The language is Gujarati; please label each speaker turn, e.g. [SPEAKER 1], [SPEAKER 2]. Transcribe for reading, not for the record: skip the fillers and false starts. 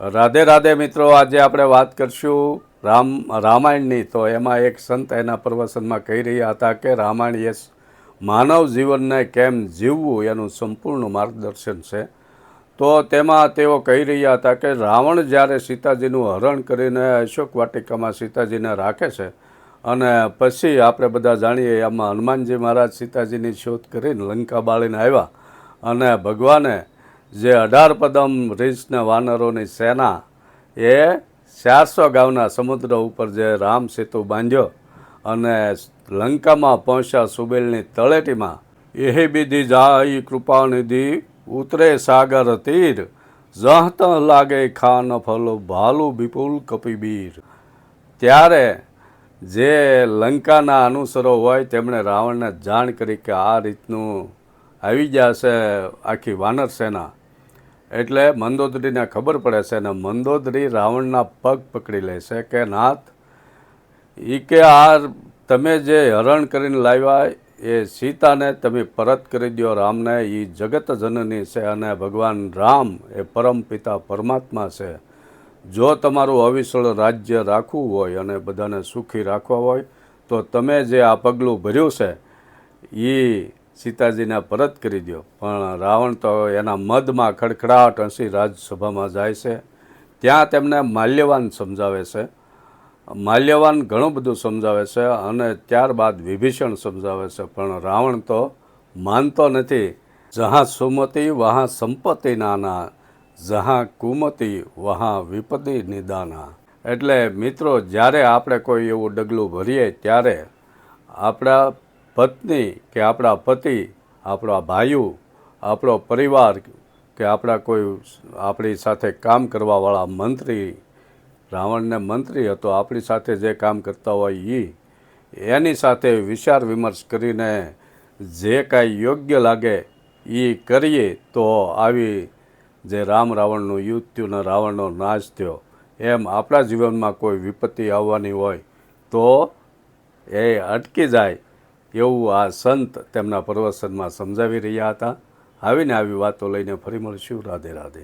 [SPEAKER 1] રાધે રાધે મિત્રો, આજે આપણે વાત કરશું રામાયણની. તો એમાં એક સંત એના પ્રવચનમાં કહી રહ્યા હતા કે રામાયણ એ માનવ જીવનને કેમ જીવવું એનું સંપૂર્ણ માર્ગદર્શન છે. તો તેમાં તેઓ કહી રહ્યા હતા કે રાવણ જ્યારે સીતાજીનું હરણ કરીને અશોક વાટિકામાં સીતાજીને રાખે છે અને પછી આપણે બધા જાણીએ એમાં હનુમાનજી મહારાજ સીતાજીની શોધ કરીને લંકા બાળીને આવ્યા અને ભગવાને જે 18 પદમ રીંછના વાનરોની સેના એ 400 ગામના સમુદ્ર ઉપર જે રામ સેતુ બાંધ્યો અને લંકામાં પહોંચ્યા સુબેલની તળેટીમાં એહી બીધી જાય કૃપાનિધિ ઉતરે સાગર તીર જહત લાગે ખાન ફલો ભાલુ વિપુલ કપિબીર. ત્યારે જે લંકાના અનુસરો હોય તેમણે રાવણને જાણ કરી કે આ રીતનું આવી ગયા છે આખી વાનર સેના. એટલે મંદોદરીને ખબર પડે છે અને મંદોદરી રાવણના પગ પકડી લે છે કે નાથ, એ કે આ તમે જે હરણ કરીને લાવ્યા એ સીતાને તમે પરત કરી દો રામને. એ જગત જનની છે અને ભગવાન રામ એ પરમ પિતા પરમાત્મા છે. જો તમારું અવિચળ રાજ્ય રાખવું હોય અને બધાને સુખી રાખવા હોય તો તમે જે આ પગલું ભર્યું છે એ સીતાજીને પરત કરી દો. પણ રાવણ તો એના મદમાં ખડખડાટ હસી રાજસભામાં જાય છે. ત્યાં તેમને માલ્યવાન સમજાવે છે. માલ્યવાન ઘણું બધું સમજાવે છે અને ત્યારબાદ વિભીષણ સમજાવે છે. પણ રાવણ તો માનતો નથી. જहाँ સુમતિ વहाँ સંપત્તિ નાના, જहाँ કુમતિ વहाँ વિપત્તિ નિદાના. એટલે મિત્રો, જ્યારે આપણે કોઈ એવું ડગલું ભરીએ ત્યારે આપણા પત્ની કે આપણા પતિ, આપણા ભાઈઓ, આપણો પરિવાર કે આપણી સાથે કામ કરવાવાળા મંત્રી, રાવણને મંત્રી હતો, આપણી સાથે જે કામ કરતા હોય એની સાથે વિચાર વિમર્શ કરીને જે કાંઈ યોગ્ય લાગે એ કરીએ તો આવી જે રામ રાવણનું યુદ્ધ થયું ને રાવણનો નાશ થયો, એમ આપણા જીવનમાં કોઈ વિપત્તિ આવવાની હોય તો એ અટકી જાય એવું આ સંત તેમના પ્રવચનમાં સમજાવી રહ્યા હતા. આવીને આવી વાતો લઈને ફરી મળીશું. રાધે રાધે.